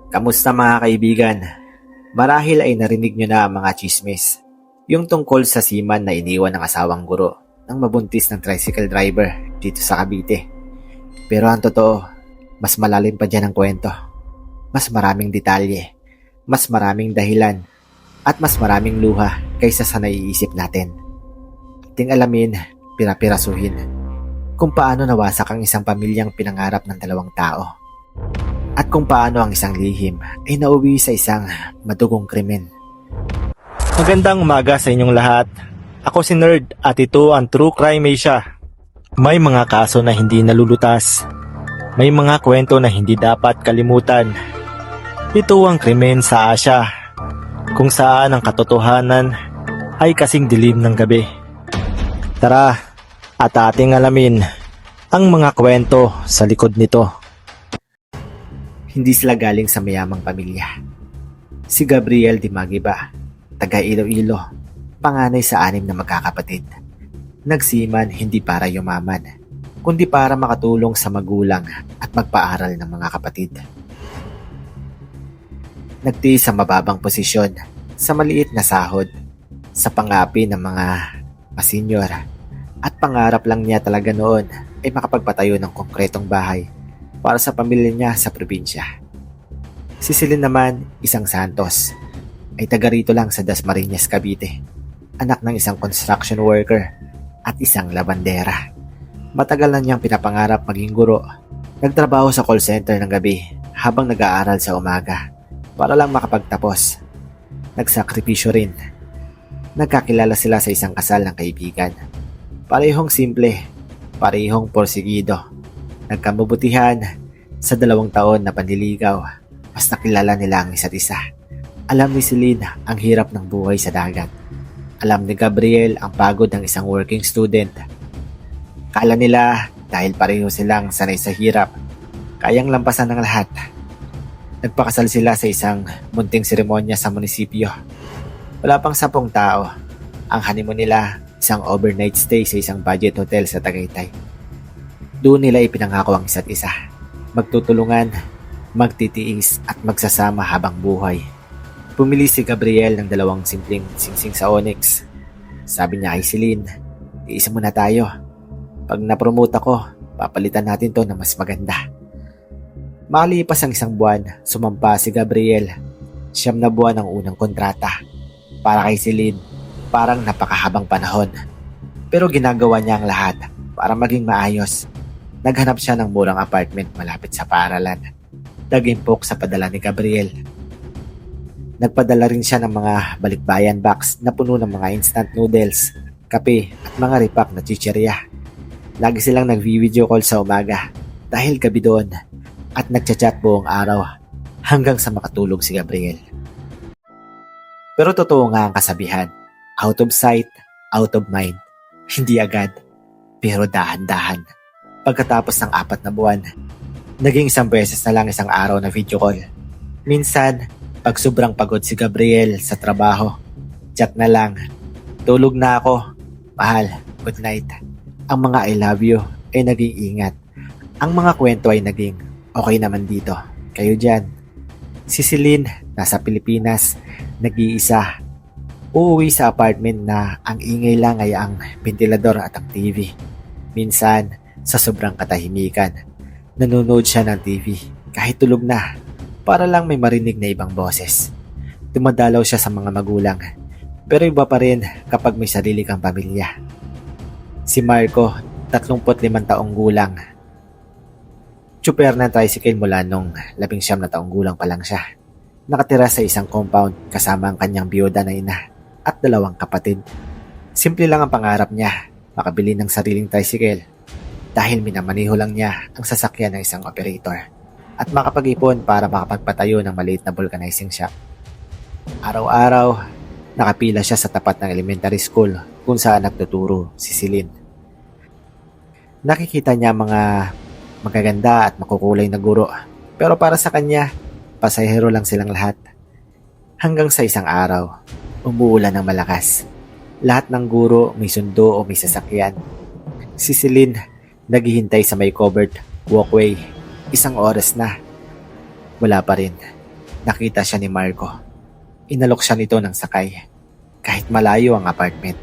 Kamusta mga kaibigan? Marahil ay narinig nyo na ang mga chismis. Yung tungkol sa seaman na iniwan ng asawang guro ng mabuntis ng tricycle driver dito sa Cavite. Pero ang totoo, mas malalim pa dyan ang kwento. Mas maraming detalye, mas maraming dahilan, at mas maraming luha kaysa sa naiisip natin. Ating alamin, pirapirasuhin, kung paano nawasak ang isang pamilyang pinangarap ng dalawang tao. At kung paano ang isang lihim ay nauwi sa isang madugong krimen. Magandang umaga sa inyong lahat. Ako si Nerd at ito ang True Crime Asia. May mga kaso na hindi nalulutas. May mga kwento na hindi dapat kalimutan. Ito ang krimen sa Asia, kung saan ang katotohanan ay kasing dilim ng gabi. Tara at ating alamin ang mga kwento sa likod nito. Hindi sila galing sa mayamang pamilya. Si Gabriel Di Magiba, taga Iloilo, panganay sa 6 na magkakapatid. Nagsiman hindi para yumaman, kundi para makatulong sa magulang at magpaaral ng mga kapatid. Nagtiis sa mababang posisyon, sa maliit na sahod, sa pangapi ng mga masenyor, at pangarap lang niya talaga noon ay makapagpatayo ng konkretong bahay para sa pamilya niya sa probinsya. Si Celine naman, isang Santos, ay taga rito lang sa Dasmariñas, Cavite. Anak ng isang construction worker at isang labandera. Matagal na niyang pinapangarap maging guro. Nagtrabaho sa call center ng gabi habang nag-aaral sa umaga para lang makapagtapos. Nagsakripisyo rin. Nagkakilala sila sa isang kasal ng kaibigan. Parehong simple, parehong porsigido. Nagkamabutihan sa 2 taon na panliligaw. Mas nakilala nila ang isa't isa. Alam ni Celine ang hirap ng buhay sa dagat. Alam ni Gabriel ang pagod ng isang working student. Kala nila dahil pareho silang sanay sa hirap, kayang lampasan ng lahat. Nagpakasal sila sa isang munting seremonya sa munisipyo. Wala pang 10 tao. Ang honeymoon nila, isang overnight stay sa isang budget hotel sa Tagaytay. Doon nila ipinangako ang isa't isa. Magtutulungan, magtitiis at magsasama habang buhay. Pumili si Gabriel ng 2 simpleng singsing sa Onyx. Sabi niya kay Celine, "Iisa muna tayo. Pag napromote ako, papalitan natin to na mas maganda." Makalipas ang 1 buwan, sumampa si Gabriel. 9 na buwan ang unang kontrata. Para kay Celine, parang napakahabang panahon. Pero ginagawa niya ang lahat para maging maayos. Naghanap siya ng murang apartment malapit sa paaralan. Nag-impok sa padala ni Gabriel. Nagpadala rin siya ng mga balikbayan box na puno ng mga instant noodles, kape at mga ripak na chichirya. Lagi silang nag-video call sa umaga dahil gabi doon at nagchat-chat buong araw hanggang sa makatulog si Gabriel. Pero totoo nga ang kasabihan, out of sight, out of mind. Hindi agad, pero dahan-dahan. Pagkatapos ng 4 na buwan, naging 1 beses na lang isang araw na video call. Minsan, pag sobrang pagod si Gabriel sa trabaho, chat na lang, "Tulog na ako, mahal, good night." Ang mga I love you ay naging ingat. Ang mga kwento ay naging, "Okay naman dito, kayo dyan." Si Celine, nasa Pilipinas, nag-iisa. Uuwi sa apartment na ang ingay lang ay ang ventilador at ang TV. Minsan, sa sobrang katahimikan, nanonood siya ng TV kahit tulog na para lang may marinig na ibang boses. Dumadalaw siya sa mga magulang, pero iba pa rin kapag may sarili kang pamilya. Si Marco, 35 taong gulang. Tsuper ng tricycle mula nung 19 na taong gulang pa lang siya. Nakatira sa isang compound kasama ang kanyang biyuda na ina at 2 kapatid. Simple lang ang pangarap niya, makabili ng sariling tricycle dahil minamaniho lang niya ang sasakyan ng isang operator at makapag-ipon para makapagpatayo ng maliit na vulcanizing shop. Araw-araw, nakapila siya sa tapat ng elementary school kung saan nagtuturo si Celine. Nakikita niya mga magaganda at makukulay na guro, pero para sa kanya, pasahero lang silang lahat. Hanggang sa isang araw, umuulan ng malakas. Lahat ng guro may sundo o may sasakyan. Si Celine, naghihintay sa may covered walkway. 1 oras na. Wala pa rin. nakita siya ni Marco. Inalok siya nito ng sakay, kahit malayo ang apartment.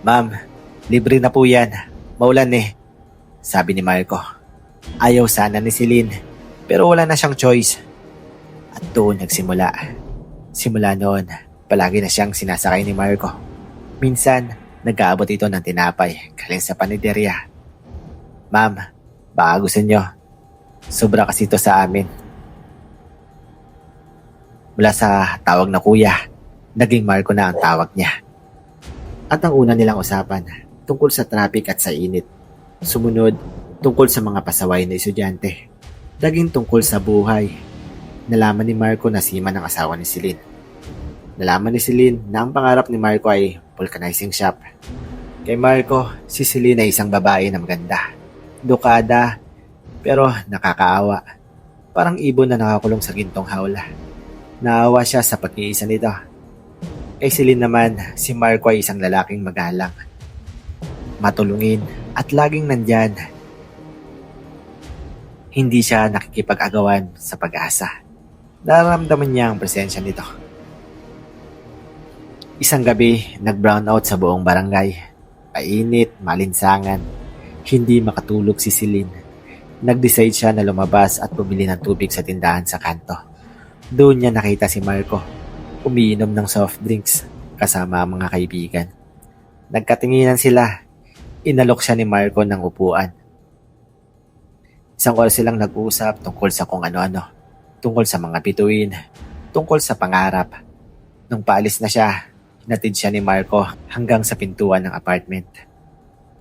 "Ma'am, libre na po yan. Maulan eh," sabi ni Marco. Ayaw sana ni Celine, pero wala na siyang choice. At doon nagsimula. Simula noon, palagi na siyang sinasakay ni Marco. Minsan, nag-aabot ito ng tinapay galing sa paniderya. "Ma'am, baka gusto nyo. Sobra kasi ito sa amin." Mula sa tawag na kuya, naging Marco na ang tawag niya. At ang una nilang usapan, tungkol sa traffic at sa init. Sumunod, tungkol sa mga pasaway na estudyante. Naging tungkol sa buhay. Nalaman ni Marco na seaman ang asawa ni Celine. Nalaman ni Celine na ang pangarap ni Marco ay vulcanizing shop. Kay Marco, si Celine ay isang babae na maganda. Dukada, pero nakakaawa. Parang ibon na nakakulong sa gintong hawla. Naawa siya sa pag-iisa nito. Kay Celine naman, si Marco ay isang lalaking magalang, matulungin at laging nandyan. Hindi siya nakikipag-agawan sa pag-asa. Nararamdaman niya ang presensya nito. Isang gabi, nag-brownout sa buong barangay. Painit, malinsangan. Hindi makatulog si Celine. Nag-decide siya na lumabas at bumili ng tubig sa tindahan sa kanto. Doon niya nakita si Marco, umiinom ng soft drinks kasama ang mga kaibigan. Nagkatinginan sila. Inalok siya ni Marco ng upuan. Isang oras silang nag-usap tungkol sa kung ano-ano. Tungkol sa mga bituin. Tungkol sa pangarap. Nung paalis na siya, hinatid siya ni Marco hanggang sa pintuan ng apartment.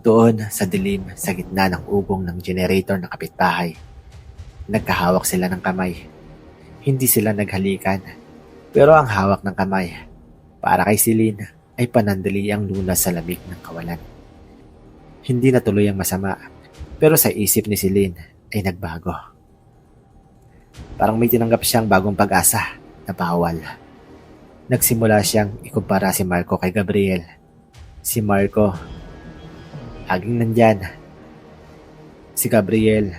Doon, sa dilim, sa gitna ng ugong ng generator ng kapitbahay, nagkahawak sila ng kamay. Hindi sila naghalikan, pero ang hawak ng kamay, para kay Celine, ay panandali ang lunas sa lamig ng kawalan. Hindi natuloy ang masama, pero sa isip ni Celine ay nagbago. Parang may tinanggap siyang bagong pag-asa na bawal. Nagsimula siyang ikumpara si Marco kay Gabriel. Si Marco, laging nandyan. Si Gabriel,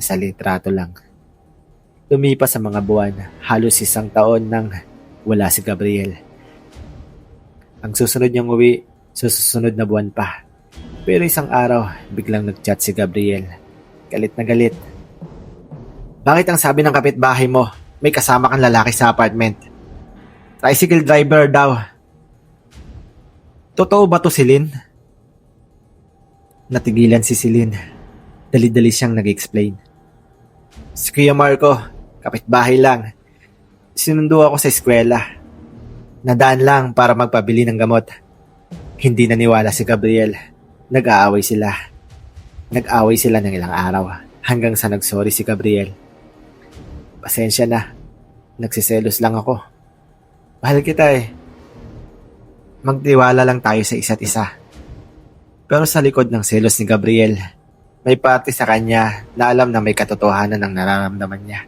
sa litrato lang. Lumipas sa mga buwan, halos 1 taon nang wala si Gabriel. Ang susunod niyang uwi, sa susunod na buwan pa. Pero isang araw, biglang nag-chat si Gabriel. Galit na galit. "Bakit ang sabi ng kapitbahay mo, may kasama kang lalaki sa apartment? Tricycle driver daw." "Totoo ba to, Celine?" Natigilan si Celine. Dali-dali siyang nag-explain. "Si Kuya Marco, kapitbahay lang. Sinundo ako sa eskwela. Nadaan lang para magpabili ng gamot." Hindi naniwala si Gabriel. Nag-aaway sila. Nag-away sila ng ilang araw hanggang sa nagsorry si Gabriel. "Pasensya na. Nagsiselos lang ako. Mahal kita eh. Magtiwala lang tayo sa isa't isa." Pero sa likod ng selos ni Gabriel, may parte sa kanya na alam na may katotohanan ng nararamdaman niya.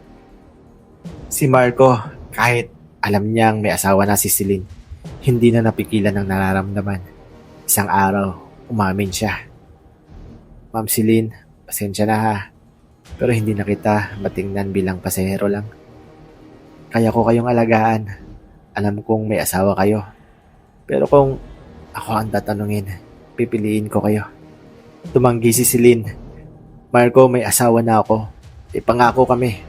Si Marco, kahit alam niyang may asawa na si Celine, hindi na napigilan ng nararamdaman. Isang araw, umamin siya. "Ma'am Celine, pasensya na ha. Pero hindi na kita matingnan bilang pasahero lang. Kaya ko kayong alagaan. Alam kong may asawa kayo. Pero kung ako ang tatanungin, pipiliin ko kayo." Tumanggi si Celine. "Marco, may asawa na ako. Ipangako kami."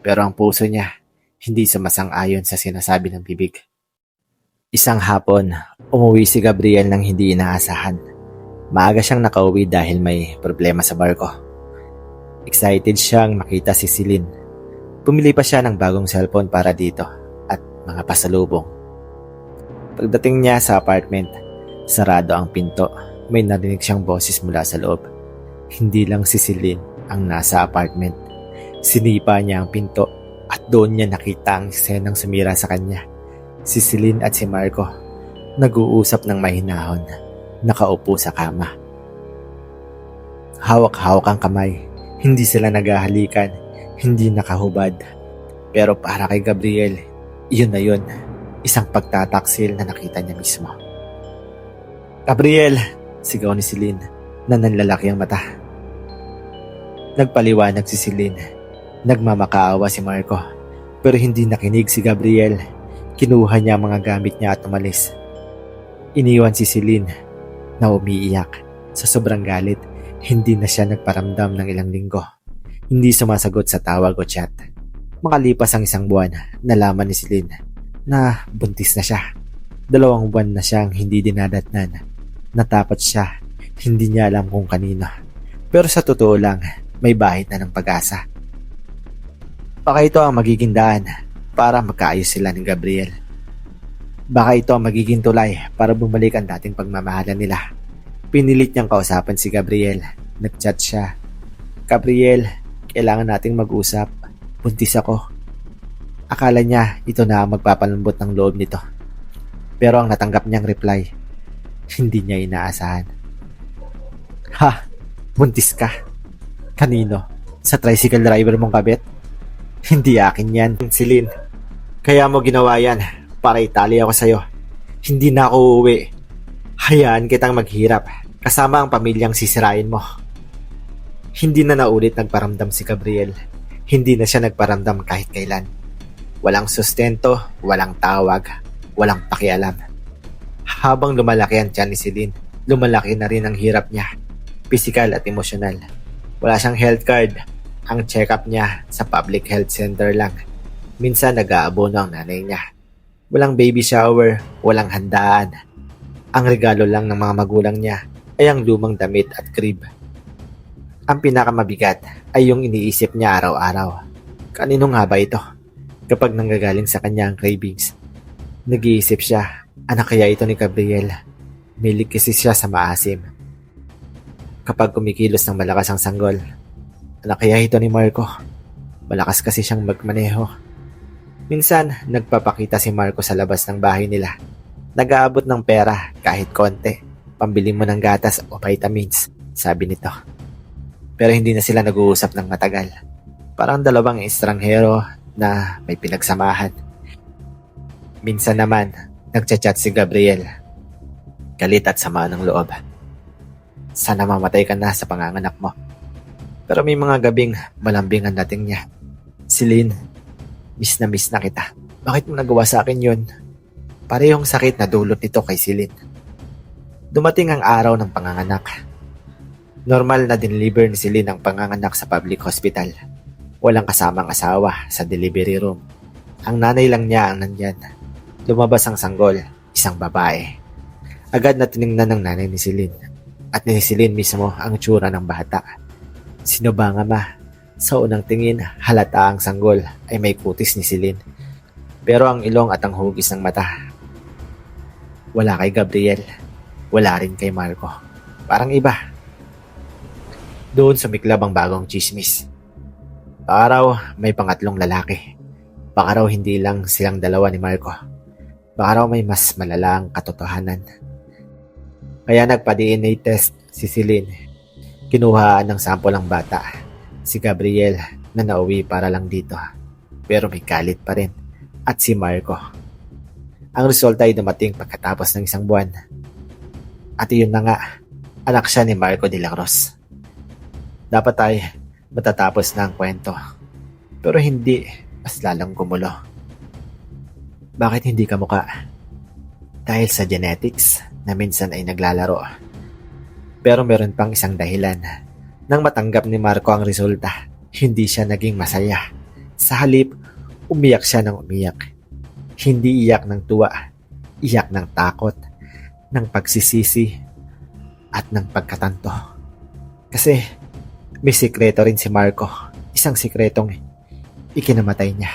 Pero ang puso niya, hindi sumasang-ayon sa sinasabi ng bibig. Isang hapon, umuwi si Gabriel nang hindi inaasahan. Maaga siyang nakauwi dahil may problema sa barko. Excited siyang makita si Celine. Pumili pa siya ng bagong cellphone para dito at mga pasalubong. Pagdating niya sa apartment, sarado ang pinto. May narinig siyang boses mula sa loob. Hindi lang si Celine ang nasa apartment. Sinipa niya ang pinto at doon niya nakita ang senang sumira sa kanya. Si Celine at si Marco, nag-uusap ng mahinahon, nakaupo sa kama. Hawak-hawak ang kamay, hindi sila naghahalikan, hindi nakahubad. Pero para kay Gabriel, iyon na yun, isang pagtataksil na nakita niya mismo. "Gabriel!" sigaw ni Celine, na nanlalaki ang mata. Nagpaliwanag si Celine. Nagmamakaawa si Marco, pero hindi nakinig si Gabriel. Kinuha niya ang mga gamit niya at umalis. Iniwan si Celine na umiiyak. Sa sobrang galit, hindi na siya nagparamdam ng ilang linggo. Hindi sumasagot sa tawag o chat. Makalipas ang isang buwan, nalaman ni Celine na buntis na siya. 2 buwan na siyang hindi dinadatnan. Natakot siya, hindi niya alam kung kanino. Pero sa totoo lang, may bahid na ng pag-asa. Baka ito ang magiging daan para magkaayos sila ni Gabriel. Baka ito ang magiging tulay para bumalik ang dating pagmamahalan nila. Pinilit niyang kausapin si Gabriel. Nag-chat siya. Gabriel, kailangan nating mag-usap. Buntis ako. Akala niya ito na ang magpapalambot ng loob nito. Pero ang natanggap niyang reply, hindi niya inaasahan. Ha? Buntis ka? Kanino? Sa tricycle driver mong kabit? Hindi akin yan, Celine. Kaya mo ginawa yan para itali ako sa'yo. Hindi na ako uuwi. Hayaan kitang maghirap kasama ang pamilyang sisirain mo. Hindi na naulit nagparamdam si Gabriel. Hindi na siya nagparamdam kahit kailan. Walang sustento, walang tawag, walang pakialam. Habang lumalaki ang tiyan ni Celine, lumalaki na rin ang hirap niya, pisikal at emosyonal. Wala siyang health card. Ang check-up niya sa public health center lang. Minsan nag-aabono ang nanay niya. Walang baby shower, walang handaan. Ang regalo lang ng mga magulang niya ay ang lumang damit at crib. Ang pinakamabigat ay yung iniisip niya araw-araw. Kanino nga ba ito? Kapag nanggagaling sa kanya ang cravings, nag-iisip siya, anak kaya ito ni Gabriel? Milik kasi siya sa maasim. Kapag kumikilos ng malakas ang sanggol, anak kaya ito ni Marco? Malakas kasi siyang magmaneho. Minsan, nagpapakita si Marco sa labas ng bahay nila. Nag-aabot ng pera kahit konti. Pambili mo ng gatas o vitamins, sabi nito. Pero hindi na sila nag-uusap ng matagal. Parang 2 estranghero na may pinagsamahan. Minsan naman, nagchat-chat si Gabriel. Galit at sama ng loob. Sana mamatay ka na sa panganganak mo. Pero may mga gabing malambing ang dating niya. Celine, miss na kita. Bakit mo nagawa sa akin yun? Parehong sakit na dulot nito kay Celine. Dumating ang araw ng panganganak. Normal na dineliver ni Celine ang panganganak sa public hospital. Walang kasamang asawa sa delivery room. Ang nanay lang niya ang nandyan. Lumabas ang sanggol, isang babae. Agad na tiningnan ng nanay ni Celine. At ni Celine mismo ang tsura ng bata. Sino ba nga ma? Sa unang tingin, halata ang sanggol ay may kutis ni Celine. Pero ang ilong at ang hugis ng mata, wala kay Gabriel. Wala rin kay Marco. Parang iba. Doon sumiklab ang bagong chismis. Baka raw may pangatlong lalaki. Baka raw hindi lang silang dalawa ni Marco. Baka raw may mas malalang katotohanan. Kaya nagpa-DNA test si Celine. Kinuhaan ng sample ang bata. Si Gabriel na nauwi para lang dito. Pero may galit pa rin. At si Marco. Ang resulta ay dumating pagkatapos ng 1 buwan. At yun na nga, anak siya ni Marco de la Cruz. Dapat ay matatapos na ang kwento. Pero hindi, mas lalong gumulo. Bakit hindi ka muka? Dahil sa genetics na minsan ay naglalaro. Pero meron pang isang dahilan. Nang matanggap ni Marco ang resulta, hindi siya naging masaya. Sa halip, umiyak siya ng umiyak. Hindi iyak ng tuwa, iyak ng takot, ng pagsisisi, at ng pagkatanto. Kasi may sikreto rin si Marco, isang sikretong ikinamatay niya.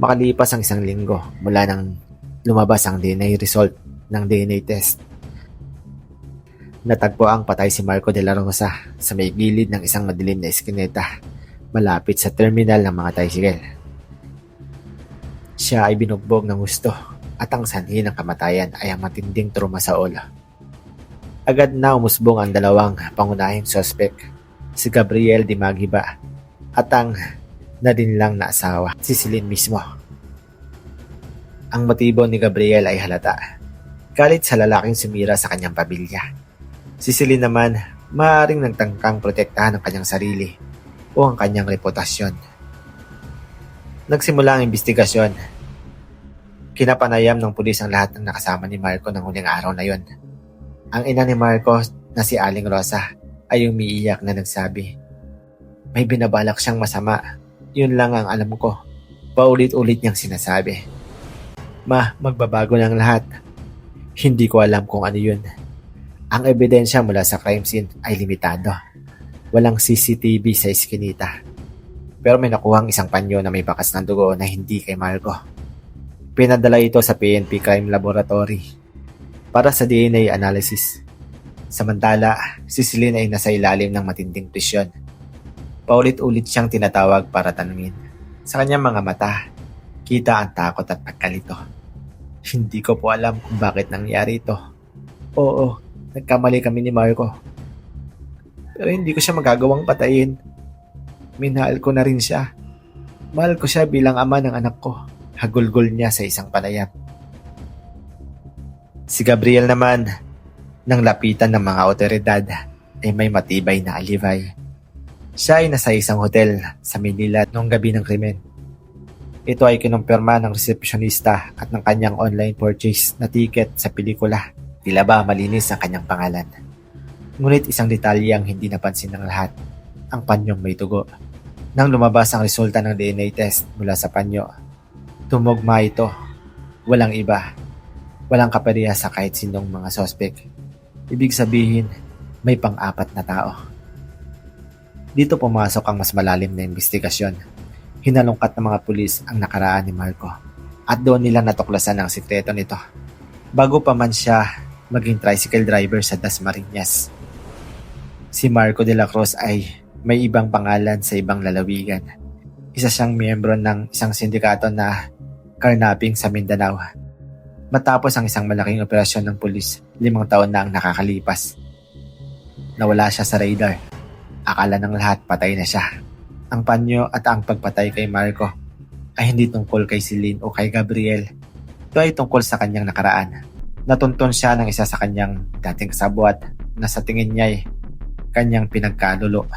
Makalipas ang 1 linggo mula nang lumabas ang DNA result ng DNA test, natagpo ang patay si Marco de la Rosa sa may gilid ng isang madilim na eskineta malapit sa terminal ng mga tricycle. Siya ay binugbog ng gusto at ang sanhi ng kamatayan ay ang matinding trauma sa ulo. Agad na umusbong ang 2 pangunahing suspect, si Gabriel Di Magiba at ang nadinlang na asawa, si Celine mismo. Ang motibo ni Gabriel ay halata. Galit sa lalaking sumira sa kanyang pamilya. Si Celine naman, maaaring nagtangkang protektahan ang kanyang sarili. o ang kanyang reputasyon. Nagsimula ang investigasyon. Kinapanayam ng pulis ang lahat ng nakasama ni Marco ng huling araw na yon. Ang ina ni Marco na si Aling Rosa ay umiiyak na nagsabi, "May binabalak siyang masama. Yun lang ang alam ko." Paulit-ulit niyang sinasabi, "Ma, magbabago ng lahat." Hindi ko alam kung ano yun. Ang ebidensya mula sa crime scene ay limitado. Walang CCTV sa iskinita. Pero may nakuhang isang panyo na may bakas ng dugo na hindi kay Marco. Pinadala ito sa PNP Crime Laboratory para sa DNA analysis. Samantala, si Celine ay nasa ilalim ng matinding presyon. Paulit-ulit siyang tinatawag para tanungin. Sa kanyang mga mata, kita ang takot at pagkalito. Hindi ko po alam kung bakit nangyari ito. Oo, nagkamali kami ni Marco. Pero hindi ko siya magagawang patayin. Minahal ko na rin siya. Mahal ko siya bilang ama ng anak ko. Hagulgol niya sa isang panayam. Si Gabriel naman, nang lapitan ng mga otoridad, ay may matibay na alibay. Siya ay nasa isang hotel sa Manila noong gabi ng krimen. Ito ay kinumpirma ng resepsyonista at ng kanyang online purchase na ticket sa pelikula. Tila ba malinis ang kanyang pangalan. Ngunit isang detalye ang hindi napansin ng lahat, ang panyong may dugo. Nang lumabas ang resulta ng DNA test mula sa panyo, tumugma ito. Walang iba. Walang kapareha sa kahit sinong mga sospek. Ibig sabihin, may pang-apat na tao. Dito pumasok ang mas malalim na investigasyon. Hinalungkat ng mga pulis ang nakaraan ni Marco at doon nila natuklasan ang sikreto nito. Bago pa man siya maging tricycle driver sa Dasmariñas. Si Marco de la Cruz ay may ibang pangalan sa ibang lalawigan. Isa siyang miyembro ng isang sindikato na carnapping sa Mindanao. Matapos ang isang malaking operasyon ng pulis, 5 taon na ang nakakalipas. Nawala siya sa radar. Akala ng lahat patay na siya. Ang panyo at ang pagpatay kay Marco ay hindi tungkol kay Celine o kay Gabriel. Ito ay tungkol sa kanyang nakaraan. Natuntun siya ng isa sa kanyang dating kasabwat na sa tingin niya ay kanyang pinagkalulo.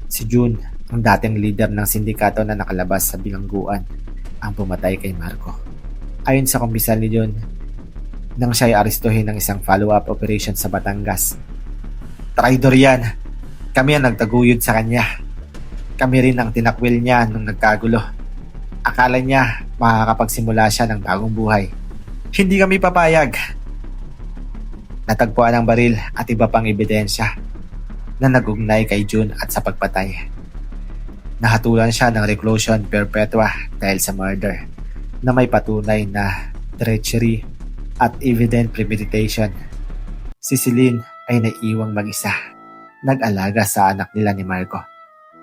Si June, ang dating leader ng sindikato na nakalabas sa bilangguan, ang pumatay kay Marco. Ayon sa kumpisal ni June, nang siya ay arestuhin ng isang follow-up operation sa Batangas. Traidor yan! Kami ang nagtaguyod sa kanya. Kami rin ang tinakwil niya nung nagkagulo. Akala niya makakapagsimula siya ng bagong buhay. Hindi kami papayag. Natagpuan ang baril at iba pang ebidensya na nagugnay kay June at sa pagpatay. Nahatulan siya ng reclusion perpetua dahil sa murder na may patunay na treachery at evident premeditation. Si Celine ay naiiwang mag-isa. Nag-alaga sa anak nila ni Marco.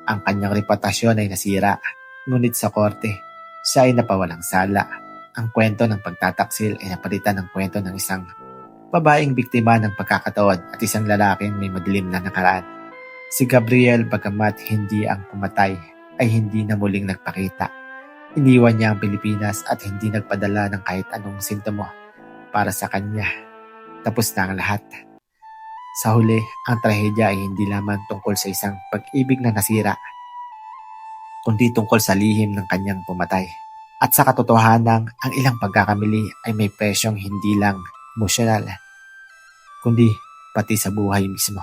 Ang kanyang reputasyon ay nasira, ngunit sa korte, siya ay napawalang sala. Ang kwento ng pagtataksil ay napalitan ng kwento ng isang babaeng biktima ng pagkakataon at isang lalaking may madilim na nakaraan. Si Gabriel, bagamat hindi ang pumatay, ay hindi na muling nagpakita. Iniwan niya ang Pilipinas at hindi nagpadala ng kahit anong sintomo para sa kanya. Tapos na ang lahat. Sa huli, ang trahedya ay hindi lamang tungkol sa isang pag-ibig na nasira, kundi tungkol sa lihim ng kanyang pumatay. At sa katotohanan, ang ilang pagkakamili ay may presyong hindi lang emosyonal, kundi pati sa buhay mismo.